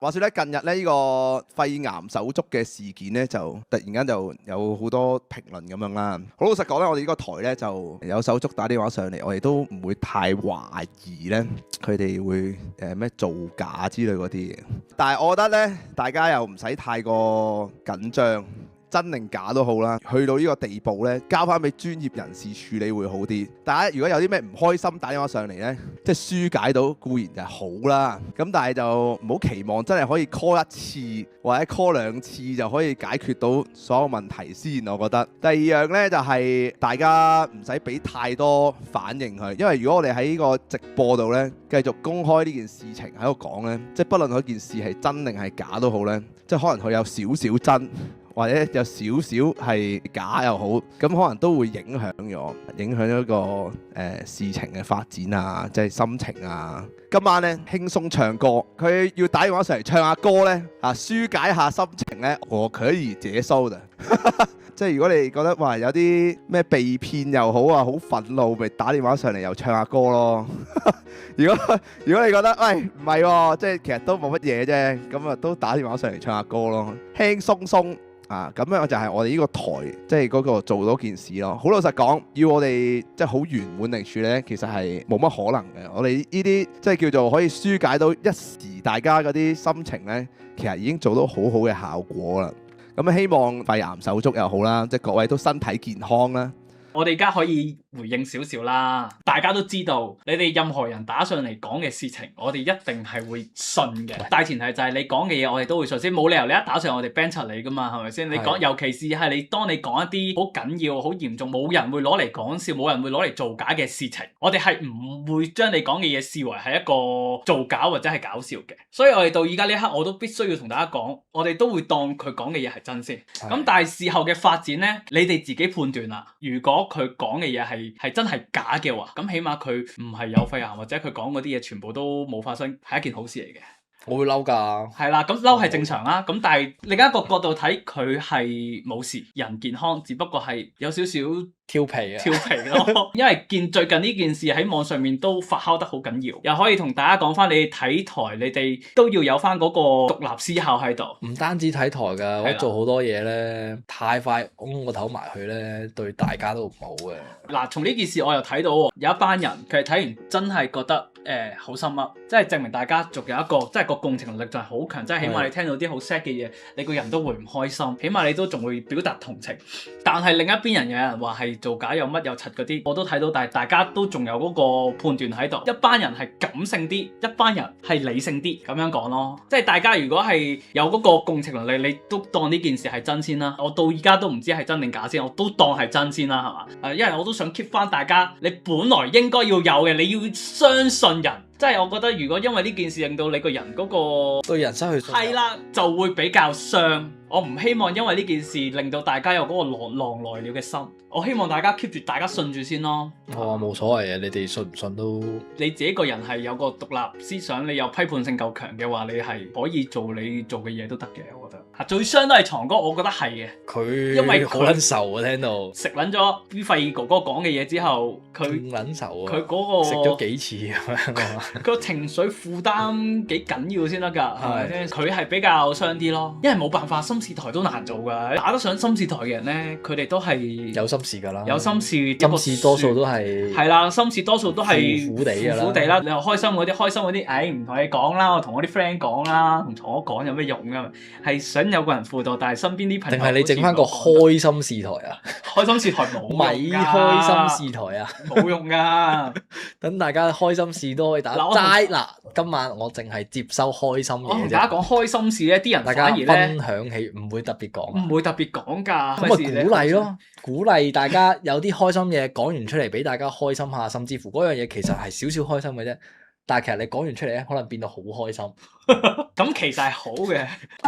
話說咧，近日咧呢個肺癌手足嘅事件咧，就突然間就有好多評論咁樣啦。好老實講咧，我哋呢個台咧就有手足打電話上嚟，我哋都唔會太懷疑咧佢哋會咩造假之類嗰啲嘢。但係我覺得咧，大家又唔使太過緊張。真定假都好啦，去到呢個地步呢，交翻俾專業人士處理會好啲。大家如果有啲咩唔開心打電話上嚟呢，即係疏解到固然就係好啦。咁但係就唔好期望真係可以 call 一次或者 call 兩次就可以解決到所有問題先。我覺得第二樣呢，就係大家唔使俾太多反應佢，因為如果我哋喺呢個直播度呢，繼續公開呢件事情喺度講呢，即係不論嗰件事係真定係假都好呢，即係可能佢有少少真。或者有少少係假又好，咁可能都會影響咗個事情嘅發展啊，即係心情啊。今晚咧輕鬆唱歌，佢要打電話上嚟唱下歌咧，疏解下心情咧，我可以接受嘅。即係如果你覺得話有啲咩被騙又好啊，好憤怒，咪打電話上嚟又唱下歌咯。如果你覺得喂唔係喎，即係其實都冇乜嘢啫，咁啊都打電話上嚟唱下歌咯，輕鬆鬆。咁樣就係我哋呢個台，即係嗰個做到件事咯。好老實講，要我哋即係好圓滿地處理咧，其實係冇乜可能嘅。我哋呢啲即係叫做可以疏解到一時大家嗰啲心情咧，其實已經做到好好嘅效果啦。咁希望肺癌手足又好啦，即係各位都身體健康啦。我哋而家可以回應少少啦，大家都知道，你哋任何人打上嚟講嘅事情，我哋一定係會信嘅。大前提就係你講嘅嘢，我哋都會信先，冇理由你一打上嚟我哋 ban 柒你噶嘛，係咪先？你講，尤其是係當你講一啲好緊要、好嚴重，冇人會攞嚟講笑，冇人會攞嚟造假嘅事情，我哋係唔會將你講嘅嘢視為係一個造假或者係搞笑嘅。所以我哋到而家呢一刻，我都必須要同大家講，我哋都會當佢講嘅嘢係真先。咁但係事後嘅發展呢，你哋自己判斷啦。如果佢講嘅嘢係真係假嘅話，咁起碼佢唔係有肺癌，或者佢講嗰啲嘢全部都冇發生，係一件好事嚟嘅。我會嬲㗎。係啦，咁嬲係正常啦。咁但係另一個角度睇，佢係冇事，人健康，只不過係有少少調皮啊，調皮咯。因為最近呢件事喺網上面都發酵得好緊要，又可以同大家講翻，你哋睇台，你哋都要有翻嗰個獨立思考喺度。唔單止睇台㗎，我做好多嘢咧，太快拱個頭埋去咧，對大家都唔好嘅。嗱，從呢件事我又睇到有一班人，佢係睇完真係覺得好心噏，即係證明大家仲有一個，即係個共情能力就係好強，即係起碼你聽到啲好 sad 嘅嘢，你個人都會唔開心，起碼你都仲會表達同情。但係另一邊人有人話係造假有乜有柒嗰啲，我都睇到，但係大家都仲有嗰個判斷喺度。一班人係感性啲，一班人係理性啲，咁樣講咯。即係大家如果係有嗰個共情能力，你都當呢件事係真先啦。我到而家都唔知係真定假先，我都當係真先啦，係嘛？因為我都想 keep 翻大家，你本來應該要有嘅，你要相信人。即係我覺得，如果因為呢件事令到你個人嗰個對人失去信任，係啦，就會比較傷。我唔希望因為呢件事令到大家有嗰個狼來了嘅心。我希望大家 keep 住，大家信住先咯。冇所謂嘅，你哋信唔信都。你自己個人係有個獨立思想，你有批判性夠強嘅話，你係可以做你做嘅嘢都得嘅。我覺得最傷都係藏哥，我覺得係嘅。佢因為好撚愁啊，聽到食撚咗於肺哥哥講嘅嘢之後，佢撚愁啊，佢嗰個食咗幾次咁樣。佢個情緒負擔幾緊要先得㗎，係咪先？佢係比較傷啲咯，因為冇辦法，心事台都難做㗎。打得上心事台嘅人咧，佢哋都係有心事㗎啦，有心事，心事多數都係係啦，心事多數都係苦苦地㗎啦，苦苦地啦。你話開心嗰啲，唔同你講啦，我同我啲 friend 講啦，同我講有咩用㗎？係想有個人輔導，但係身邊啲朋友定係你整翻個開心事台啊？開心事台冇咪開心事台啊？冇用㗎。等大家開心事都可以打齋嗱。今晚我淨係接收開心嘢啫。我同大家講開心事咧，啲人大家分享起，唔會特別講，唔會特別講㗎。咁咪鼓勵咯，鼓勵大家有啲開心嘢講完出嚟，俾大家開心下，甚至乎嗰樣嘢其實係少少開心嘅啫。但係其實你講完出嚟咧，可能變到好開心。咁其實係好嘅，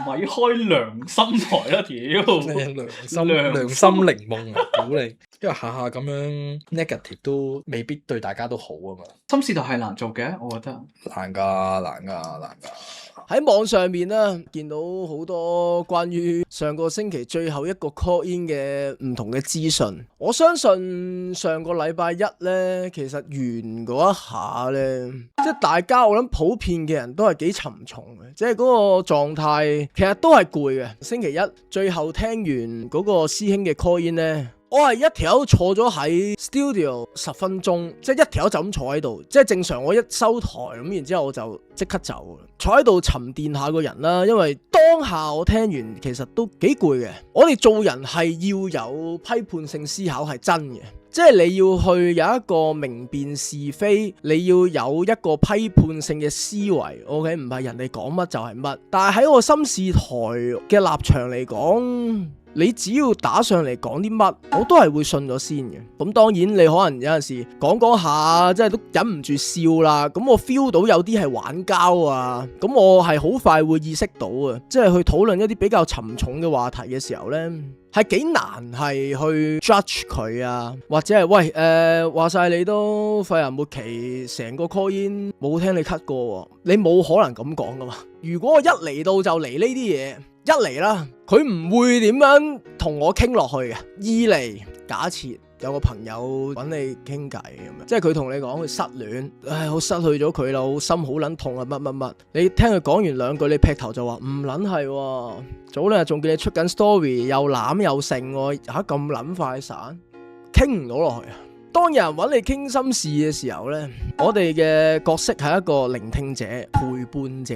咪開良心台啦，屌！良心檸檬啊，屌你！因為下下咁樣 negative 都未必對大家都好啊嘛。心事台係難做嘅，我覺得。難㗎。喺網上面啦，見到好多關於上個星期最後一個 call in 嘅唔同嘅資訊。我相信上個禮拜一呢，其實完嗰一下呢，即係大家我諗普遍嘅人都係幾沉重嘅，即係嗰個狀態其實都係攰嘅。星期一最後聽完嗰個師兄嘅 call in 呢，我係一條友坐咗喺 studio 10分鐘，即係一條友就咁坐喺度，即係正常我一收台咁，然之後我就即刻走，坐喺度沉澱下個人啦。因為當下我聽完其實都幾攰嘅。我哋做人係要有批判性思考係真嘅，即係你要去有一個明辨是非，你要有一個批判性嘅思維。OK， 唔係人哋講乜就係乜。但係喺我心事台嘅立場嚟講，你只要打上嚟講啲乜，我都係會信咗先嘅。咁當然你可能有陣時講下，即係都忍唔住笑啦。咁我 feel 到有啲係玩膠啊，咁我係好快會意識到啊，即係去討論一啲比較沉重嘅話題嘅時候呢，係幾難係去 judge 佢啊，或者係喂話晒你都肺癌末期，成個 call in 冇聽你咳過，你冇可能咁講噶嘛。如果我一嚟到就嚟呢啲嘢，一嚟啦，佢唔會點樣同我傾落去嘅。二嚟，假設有個朋友揾你傾偈咁樣，即係佢同你講佢失戀，我失去咗佢啦，好心好撚痛啊，乜乜乜。你聽佢講完兩句，你劈頭就話唔撚係，早兩日仲見你出緊 story， 又攬又剩，嚇咁撚快散，傾唔到落去啊！當有人揾你傾心事嘅時候呢，我哋嘅角色係一個聆聽者、陪伴者。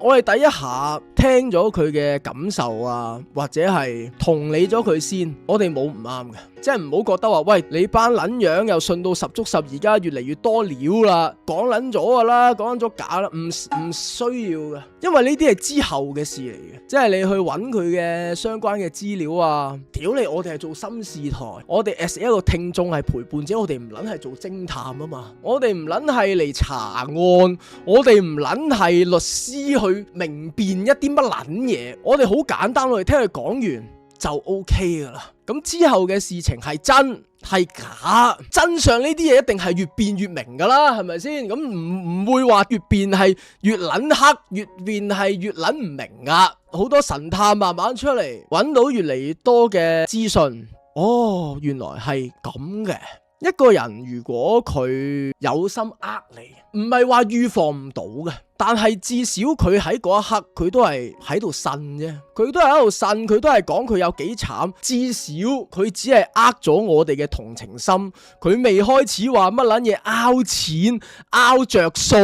我哋第一下聽咗佢嘅感受啊，或者係同理咗佢先，我哋冇唔啱嘅，即係唔好覺得話喂，你班撚樣又信到十足十，而家越嚟越多料啦，講撚咗噶啦，講撚咗假啦，唔需要嘅，因為呢啲係之後嘅事嚟嘅，即係你去揾佢嘅相關嘅資料啊，屌你，我哋係做心事台，我哋 as 一個聽眾係陪伴者，我哋唔撚係做偵探啊嘛，我哋唔撚係嚟查案，我哋唔撚係律師去明辨一啲乜撚嘢，我哋好簡單，我哋聽佢講完就 OK 噶啦。咁之後嘅事情係真係假，真相呢啲嘢一定係越辯越明噶啦，係咪先？咁唔會話越辯係越撚黑，越辯係越撚唔明噶。好多神探慢慢出嚟，揾到越嚟越多嘅資訊，哦，原來係咁嘅。一個人如果佢有心呃你，唔係話預防唔到嘅，但係至少佢喺嗰一刻佢都係喺度呻啫，佢都係喺度呻，佢都係講佢有幾慘，至少佢只係呃咗我哋嘅同情心，佢未開始話乜撚嘢拗錢、拗着數、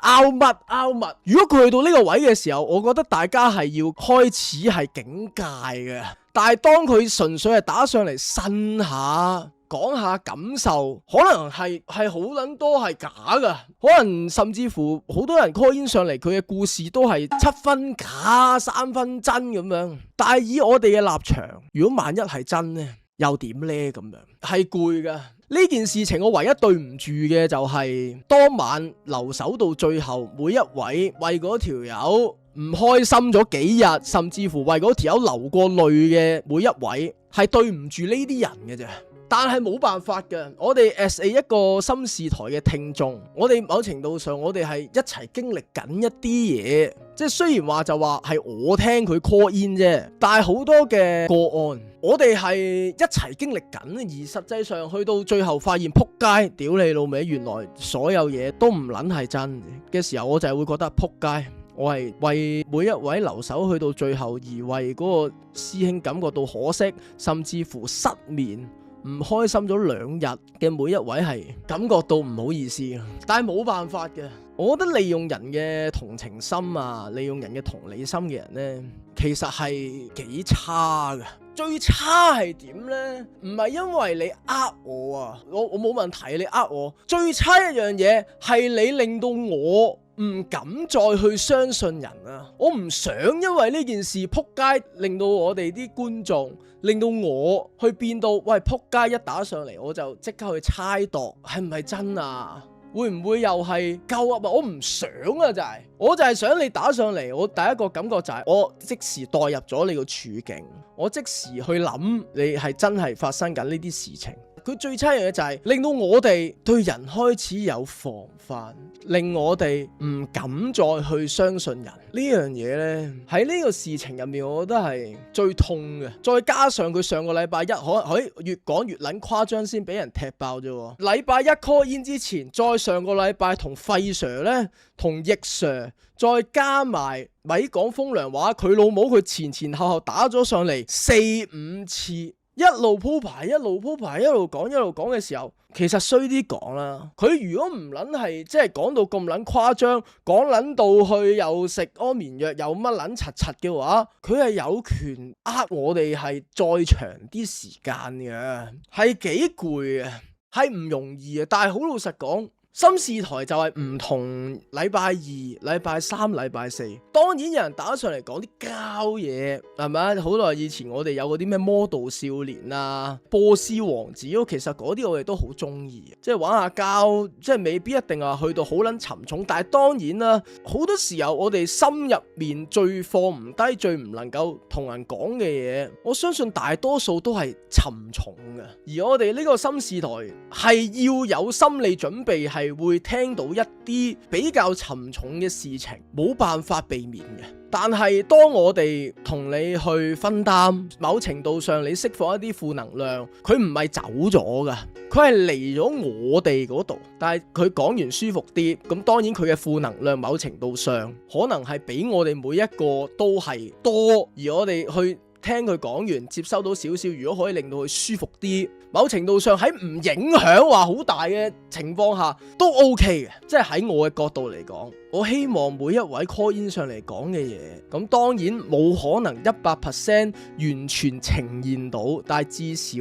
拗乜。如果佢去到呢個位嘅時候，我覺得大家係要開始係警戒嘅，但係當佢純粹係打上嚟呻下，講下感受，可能係好撚多係假噶，可能甚至乎好多人 call in 上嚟，佢嘅故事都係7分假3分真咁樣。但係以我哋嘅立場，如果萬一係真呢，又點呢？咁樣係攰噶。呢件事情我唯一對唔住嘅就係當晚留守到最後，每一位為嗰條友唔開心咗幾日，甚至乎為嗰條友流過淚嘅每一位，係對唔住呢啲人嘅啫。但係冇辦法嘅，我哋 as 一個心事台嘅聽眾，我哋某程度上我哋係一齊經歷緊一啲嘢，即係雖然話就話係我聽佢 call in 啫，但係好多嘅個案，我哋係一齊經歷緊，而實際上去到最後發現撲街，屌你老味，原來所有嘢都唔撚係真嘅時候，我就係會覺得撲街。我係為每一位留守去到最後而為嗰個師兄感覺到可惜，甚至乎失眠唔開心咗2日嘅每一位係感覺到唔好意思，但係冇辦法嘅。我覺得利用人嘅同情心啊，利用人嘅同理心嘅人呢，其實係幾差嘅。最差係點呢？唔係因為你呃我啊，我冇問題，你呃我。最差一樣嘢係你令到我唔敢再去相信人啊！我唔想因為呢件事撲街，令到我哋啲觀眾，令到我去變到喂撲街一打上嚟，我就即刻去猜度係唔係真啊？會唔會又係鳩噏啊？我唔想啊，我就係想你打上嚟，我第一個感覺就係我即時代入咗你個處境，我即時去諗你係真係發生緊呢啲事情。佢最差嘅嘢就係令到我哋對人開始有防範，令我哋唔敢再去相信人。呢樣嘢呢，喺呢個事情入面，我覺得係最痛嘅。再加上佢上個禮拜一可越講越撚誇張，先俾人踢爆啫。禮拜一 call in 之前，再上個禮拜同費 Sir 呢，同易 Sir， 再加埋咪講風涼話，佢老母佢前後打咗上嚟4-5次，一路鋪排一路講嘅時候，其實衰啲講啦，佢如果唔撚係即係講到咁撚誇張，講撚到去又食安眠藥又乜撚柒柒嘅話，佢係有權我哋係再長啲時間嘅，係幾攰啊，係唔容易啊。但係好老實講，心事台就係唔同禮拜二、禮拜三、禮拜四，當然有人打上嚟講啲膠嘢，係咪？好耐以前我哋有嗰啲咩魔導少年啊、波斯王子，其實嗰啲我哋都好中意，即係玩下膠，即係未必一定話去到好撚沉重，但係當然啦，好多時候我哋心入面最放唔低、最唔能夠同人講嘅嘢，我相信大多數都係沉重嘅，而我哋呢個心事台係要有心理準備，係會聽到一啲比較沉重嘅事情，冇辦法避免嘅。但係當我哋同你去分擔，某程度上你釋放一啲負能量，佢唔係走咗噶，佢係嚟咗我哋嗰度。但係佢講完舒服啲，咁當然佢嘅負能量某程度上可能係比我哋每一個都係多，而我哋去聽佢講完，接收到少少，如果可以令到佢舒服啲，某程度上喺唔影響話好大嘅情況下都 OK 嘅。即係喺我嘅角度嚟講，我希望每一位 call in 上嚟講嘅嘢，咁當然冇可能100% 完全呈現到，但係至少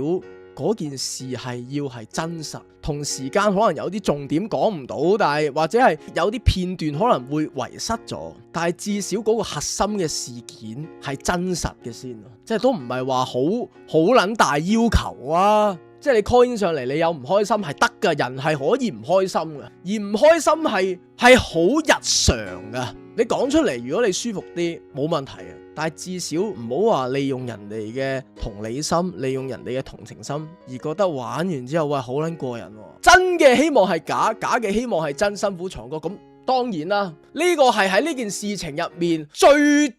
嗰件事係要係真實，同時間可能有啲重點講唔到，但係或者係有啲片段可能會遺失咗，但係至少嗰個核心嘅事件係真實嘅先，即係都唔係話好撚大要求啊！即係你 call in 上嚟，你有唔開心係得㗎，人係可以唔開心㗎，而唔開心係好日常㗎。你講出嚟，如果你舒服啲，冇問題嘅。但係至少唔好話利用人哋嘅同理心，利用人哋嘅同情心，而覺得玩完之後喂好撚過癮喎。真嘅希望係假，假嘅希望係真，辛苦藏過咁。當然啦，呢個係喺呢件事情入面最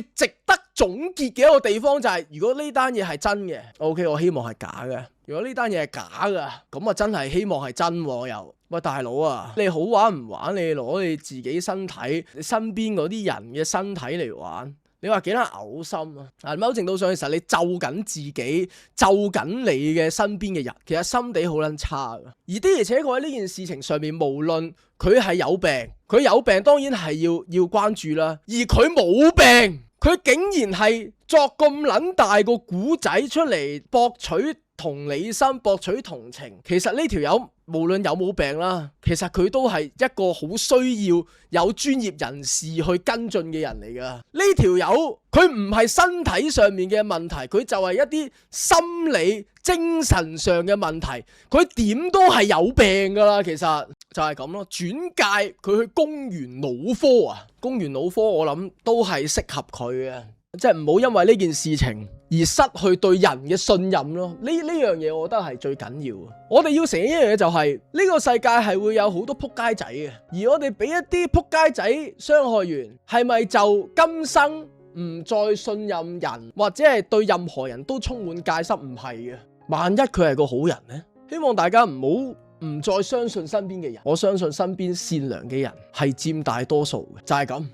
值得總結嘅一個地方，就係如果呢單嘢係真嘅 ，OK， 我希望係假嘅。如果呢單嘢係假嘅，咁啊真係希望係真喎又。喂大佬啊，你好玩唔玩？你攞你自己身體、你身邊嗰啲人嘅身體嚟玩，你話幾得嘔心啊？某程度上其實你咒緊自己，咒緊你嘅身邊嘅人，其實心地好撚差㗎。而的而且確喺呢件事情上面，無論佢係有病，佢有病當然係要關注啦。而佢冇病，佢竟然係作咁撚大個古仔出嚟博取同理心，博取同情。其實呢條友無論有冇病啦，其實佢都係一個好需要有專業人士去跟進嘅人嚟噶。呢條友佢唔係身體上面嘅問題，佢就係一啲心理精神上嘅問題，佢點都係有病噶啦。其實就係咁咯，轉介佢去公園腦科啊，公園腦科我諗都係適合佢嘅。即係唔好因為呢件事情而失去對人嘅信任咯。呢樣嘢我覺得係最緊要嘅。我哋要承認一樣嘢就係呢個世界係會有好多撲街仔嘅，而我哋俾一啲撲街仔傷害完，係咪就今生唔再信任人，或者係對任何人都充滿戒心？唔係嘅，萬一佢係個好人呢？希望大家唔好唔再相信身邊嘅人，我相信身邊善良嘅人係佔大多數嘅，就係咁。